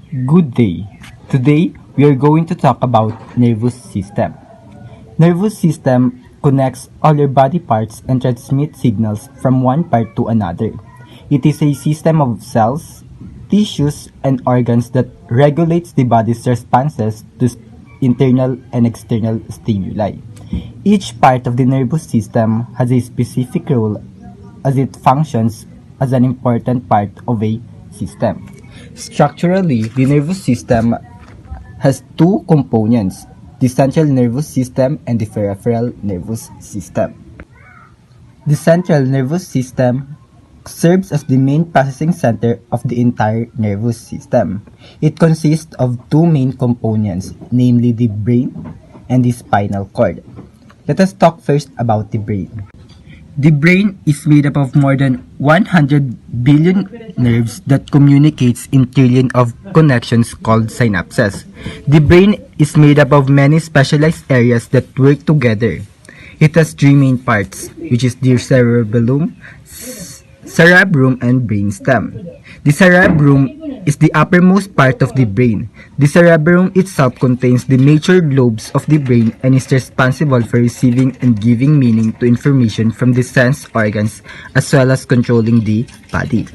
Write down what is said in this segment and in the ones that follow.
Good day. Today, we are going to talk about nervous system. Nervous system connects all your body parts and transmits signals from one part to another. It is a system of cells, tissues, and organs that regulates the body's responses to internal and external stimuli. Each part of the nervous system has a specific role as it functions as an important part of a system. Structurally, the nervous system has two components, the central nervous system and the peripheral nervous system. The central nervous system serves as the main processing center of the entire nervous system. It consists of two main components, namely the brain and the spinal cord. Let us talk first about the brain. The brain is made up of more than 100 billion nerves that communicates in trillion of connections called synapses. The brain is made up of many specialized areas that work together. It has three main parts, which is the cerebellum, cerebrum, and brainstem. The cerebrum is the uppermost part of the brain. The cerebrum itself contains the major lobes of the brain and is responsible for receiving and giving meaning to information from the sense organs as well as controlling the body.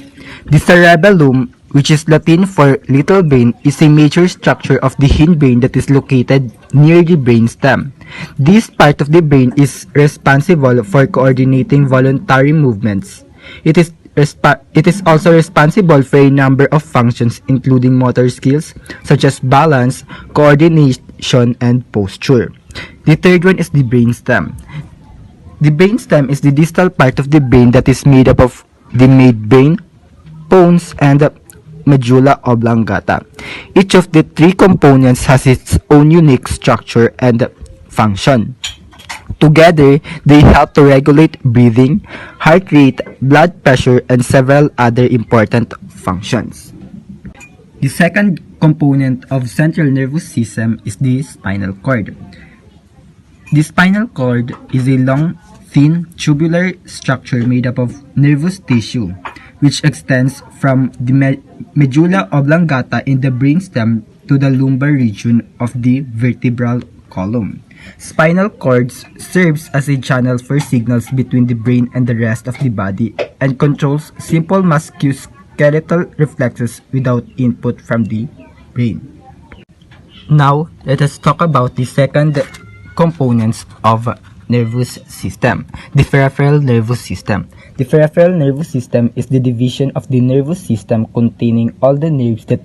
The cerebellum, which is Latin for little brain, is a major structure of the hindbrain that is located near the brainstem. This part of the brain is responsible for coordinating voluntary movements. It is also responsible for a number of functions including motor skills such as balance, coordination, and posture. The third one is the brainstem. The brainstem is the distal part of the brain that is made up of the midbrain, pons, and medulla oblongata. Each of the three components has its own unique structure and function. Together, they help to regulate breathing, heart rate, blood pressure, and several other important functions. The second component of central nervous system is the spinal cord. The spinal cord is a long, thin, tubular structure made up of nervous tissue, which extends from the medulla oblongata in the brainstem to the lumbar region of the vertebral column. Spinal cords serves as a channel for signals between the brain and the rest of the body and controls simple musculoskeletal reflexes without input from the brain. Now, let us talk about the second components of nervous system, the peripheral nervous system. The peripheral nervous system is the division of the nervous system containing all the nerves that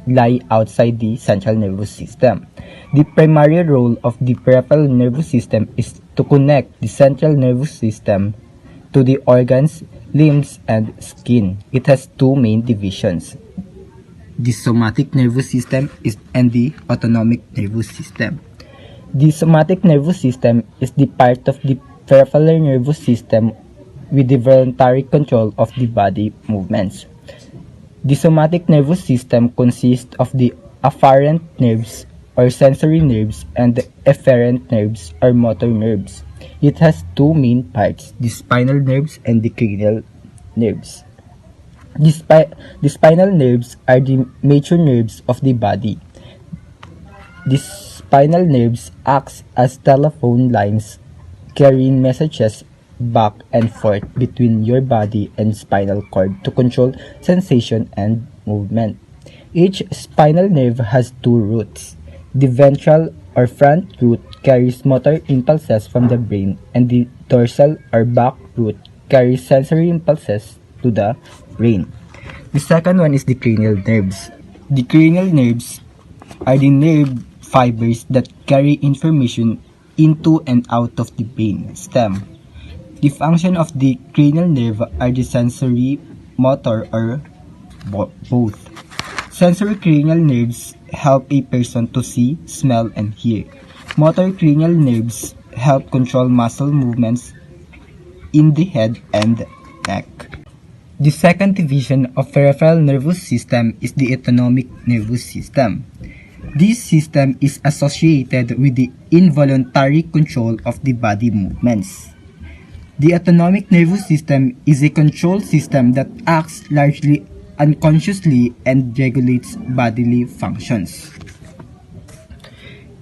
lie outside the central nervous system. The primary role of the peripheral nervous system is to connect the central nervous system to the organs, limbs, and skin. It has two main divisions, the somatic nervous system and the autonomic nervous system. The somatic nervous system is the part of the peripheral nervous system with the voluntary control of the body movements. The somatic nervous system consists of the afferent nerves or sensory nerves and the efferent nerves or motor nerves. It has two main parts, the spinal nerves and the cranial nerves. The spinal nerves are the major nerves of the body. The spinal nerves act as telephone lines carrying messages back and forth between your body and spinal cord to control sensation and movement. Each spinal nerve has two roots. The ventral or front root carries motor impulses from the brain, and the dorsal or back root carries sensory impulses to the brain. The second one is the cranial nerves. The cranial nerves are the nerve fibers that carry information into and out of the brain stem. The function of the cranial nerve are the sensory, motor, or both. Sensory cranial nerves help a person to see, smell, and hear. Motor cranial nerves help control muscle movements in the head and neck. The second division of peripheral nervous system is the autonomic nervous system. This system is associated with the involuntary control of the body movements. The autonomic nervous system is a control system that acts largely unconsciously and regulates bodily functions.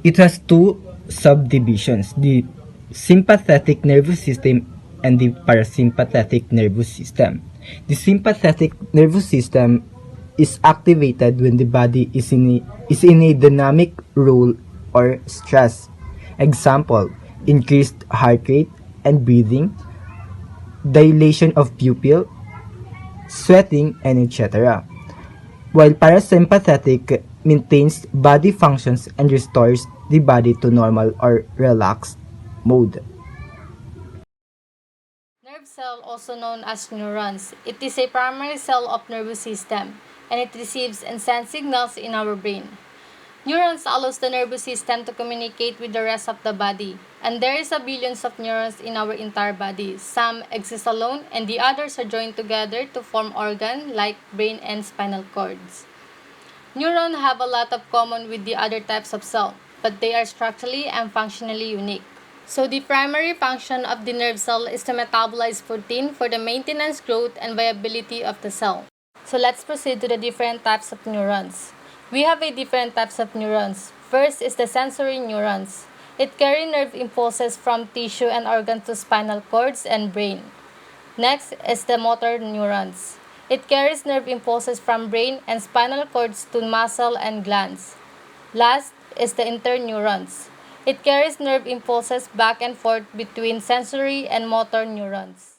It has two subdivisions, the sympathetic nervous system and the parasympathetic nervous system. The sympathetic nervous system is activated when the body is in a dynamic role or stress. Example, increased heart rate and breathing, dilation of pupil, sweating, and etc. While parasympathetic maintains body functions and restores the body to normal or relaxed mode. Nerve cell, also known as neurons. It is a primary cell of nervous system, and it receives and sends signals in our brain. Neurons allows the nervous system to communicate with the rest of the body, and there is a billions of neurons in our entire body. Some exist alone, and the others are joined together to form organs like brain and spinal cords. Neurons have a lot of common with the other types of cell, but they are structurally and functionally unique. So the primary function of the nerve cell is to metabolize protein for the maintenance, growth, and viability of the cell. So let's proceed to the different types of neurons. We have a different types of neurons. First is the sensory neurons. It carries nerve impulses from tissue and organs to spinal cords and brain. Next is the motor neurons. It carries nerve impulses from brain and spinal cords to muscle and glands. Last is the interneurons. It carries nerve impulses back and forth between sensory and motor neurons.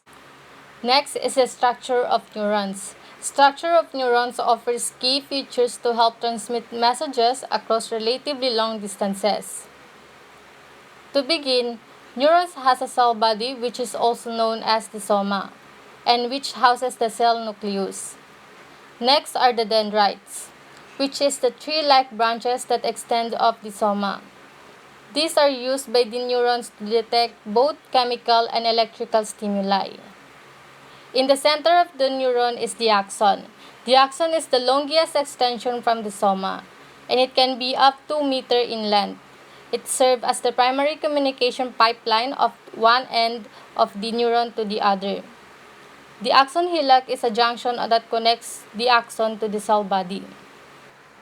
Next is the structure of neurons. Structure of neurons offers key features to help transmit messages across relatively long distances. To begin, neurons has a cell body which is also known as the soma, and which houses the cell nucleus. Next are the dendrites, which is the tree-like branches that extend off the soma. These are used by the neurons to detect both chemical and electrical stimuli. In the center of the neuron is the axon. The axon is the longest extension from the soma, and it can be up to 2 meters in length. It serves as the primary communication pipeline of one end of the neuron to the other. The axon hillock is a junction that connects the axon to the cell body.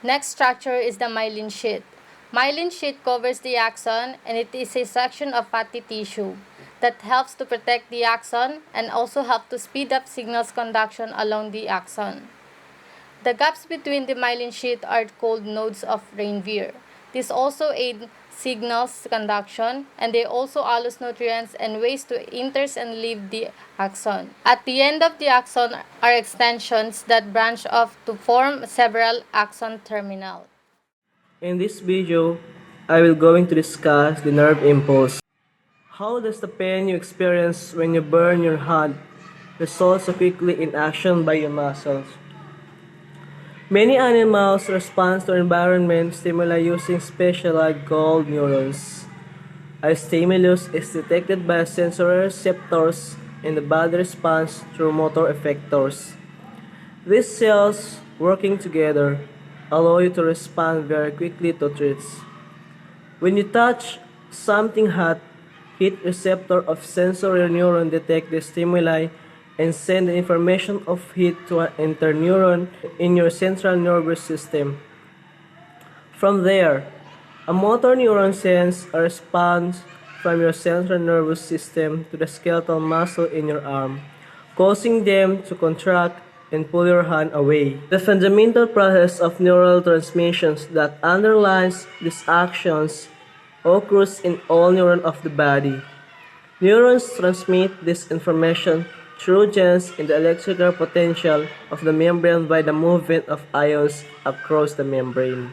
Next structure is the myelin sheath. Myelin sheath covers the axon, and it is a section of fatty tissue that helps to protect the axon and also help to speed up signals conduction along the axon. The gaps between the myelin sheath are called nodes of Ranvier. This also aid signals conduction, and they also allow nutrients and ways to enter and leave the axon. At the end of the axon are extensions that branch off to form several axon terminals. In this video, I will going to discuss the nerve impulse. How does the pain you experience when you burn your hand result so quickly in action by your muscles? Many animals respond to environment stimuli using specialized called neurons. A stimulus is detected by sensory receptors and the body responds through motor effectors. These cells, working together, allow you to respond very quickly to threats. When you touch something hot, heat receptor of sensory neuron detect the stimuli and send the information of heat to an interneuron in your central nervous system. From there, a motor neuron sends a response from your central nervous system to the skeletal muscle in your arm, causing them to contract and pull your hand away. The fundamental process of neural transmissions that underlies these actions occurs in all neurons of the body. Neurons transmit this information through genes in the electrical potential of the membrane by the movement of ions across the membrane.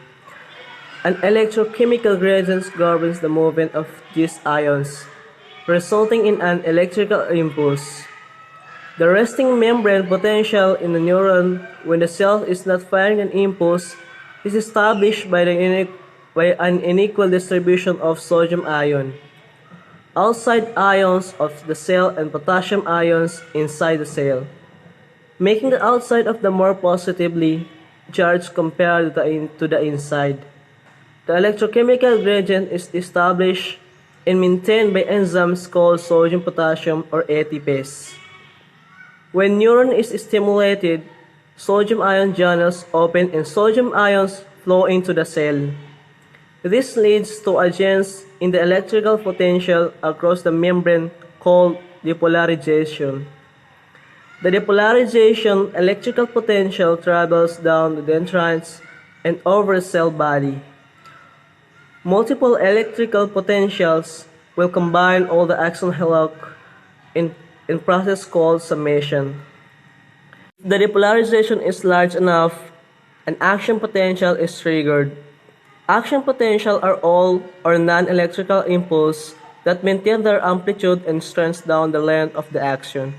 An electrochemical gradient governs the movement of these ions, resulting in an electrical impulse. The resting membrane potential in the neuron when the cell is not firing an impulse is established by an unequal distribution of sodium ion outside ions of the cell and potassium ions inside the cell, making the outside of the more positively charged compared to the inside. The electrochemical gradient is established and maintained by enzymes called sodium-potassium or ATPase. When neuron is stimulated, Sodium ion channels open and sodium ions flow into the cell. This leads to a change in the electrical potential across the membrane called depolarization. The depolarization electrical potential travels down the dendrites and over the cell body. Multiple electrical potentials will combine all the axon hillock in process called summation. If the depolarization is large enough, an action potential is triggered. Action potential are all or non-electrical impulses that maintain their amplitude and strength down the length of the action.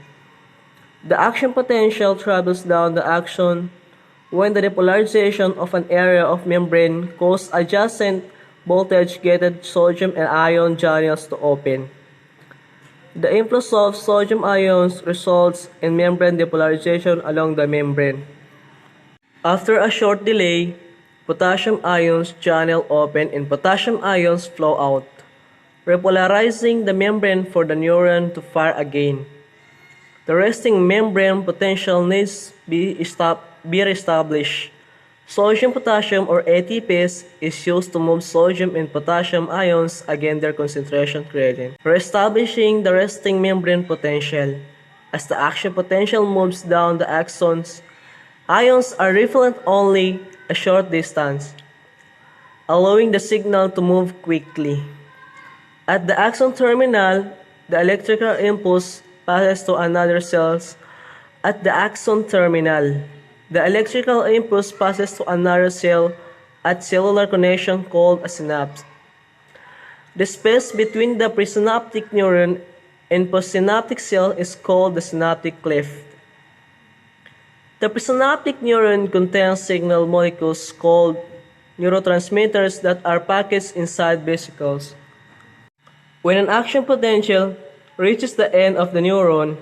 The action potential travels down the action when the depolarization of an area of membrane causes adjacent voltage-gated sodium and ion channels to open. The influx of sodium ions results in membrane depolarization along the membrane. After a short delay, potassium ions channel open and potassium ions flow out, repolarizing the membrane for the neuron to fire again. The resting membrane potential needs be reestablished. Sodium-potassium or ATPase is used to move sodium and potassium ions against their concentration gradient, reestablishing the resting membrane potential. As the action potential moves down the axons, ions are repellent only a short distance, allowing the signal to move quickly. At the axon terminal, the electrical impulse passes to another cells at the axon terminal. The electrical impulse passes to another cell at cellular connection called a synapse. The space between the presynaptic neuron and postsynaptic cell is called the synaptic cleft. The presynaptic neuron contains signal molecules called neurotransmitters that are packaged inside vesicles. When an action potential reaches the end of the neuron,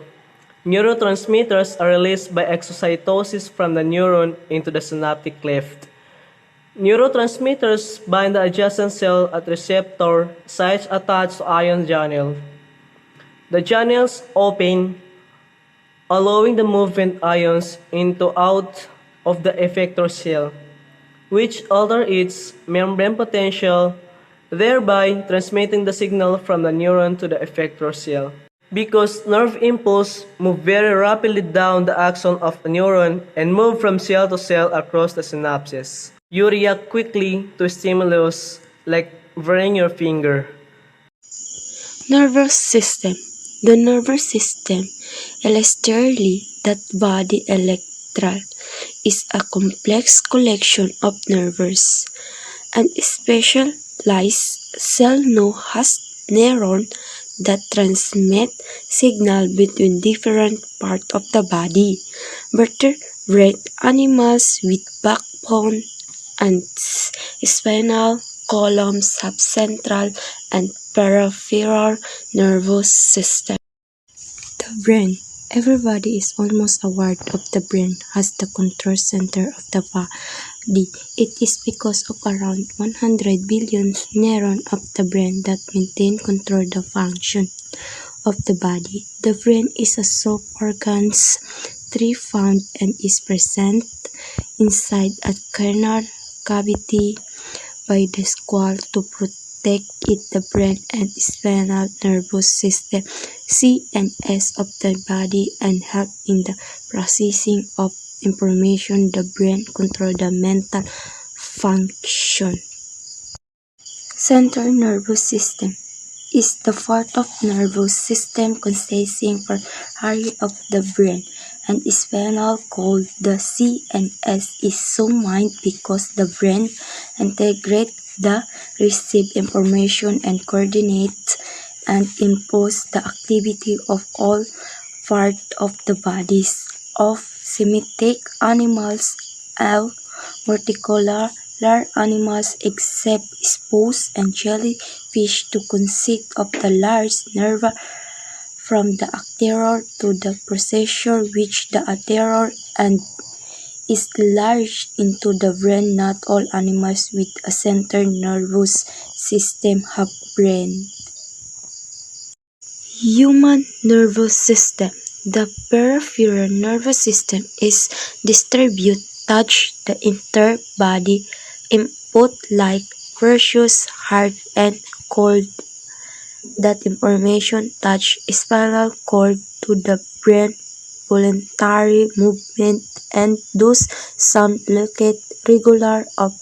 neurotransmitters are released by exocytosis from the neuron into the synaptic cleft. Neurotransmitters bind the adjacent cell at receptor sites attached to ion channel. The channels open, allowing the movement ions into out of the effector cell, which alter its membrane potential, thereby transmitting the signal from the neuron to the effector cell. Because nerve impulses move very rapidly down the axon of a neuron and move from cell to cell across the synapses, you react quickly to stimulus like burning your finger. Nervous system. The nervous system, electrically that body electral, is a complex collection of nerves. An specialized cell known as neuron that transmit signal between different parts of the body. Vertebrate animals with backbone and spinal column, subcentral and peripheral nervous system. The brain. Everybody is almost aware of the brain as the control center of the body. It is because of around 100 billion neurons of the brain that maintain control the function of the body. The brain is a soft organs, tree found and is present inside a kernel cavity by the skull to protect it. The brain and spinal nervous system, C and S of the body, and help in the processing of information. The brain control the mental function. Central nervous system is the part of nervous system consisting primarily of the brain and spinal called the CNS is so named because the brain integrates the received information and coordinates and imposes the activity of all parts of the bodies of semitic animals. All verticular animals except spooks and jellyfish to consist of the large nerve from the anterior to the posterior, which the anterior and is large into the brain. Not all animals with a central nervous system have brain. Human nervous system. The peripheral nervous system is distributed touch the entire body, input like pressures, heart, and cold. That information touch spinal cord to the brain, voluntary movement, and thus sound locate regular of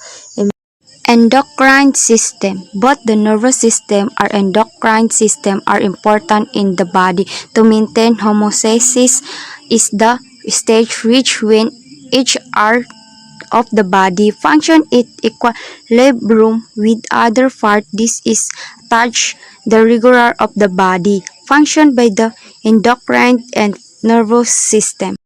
endocrine system. Both the nervous system and endocrine system are important in the body. To maintain homeostasis is the stage reached when each part of the body function in equilibrium with other part. This is touch the regular of the body function by the endocrine and nervous system.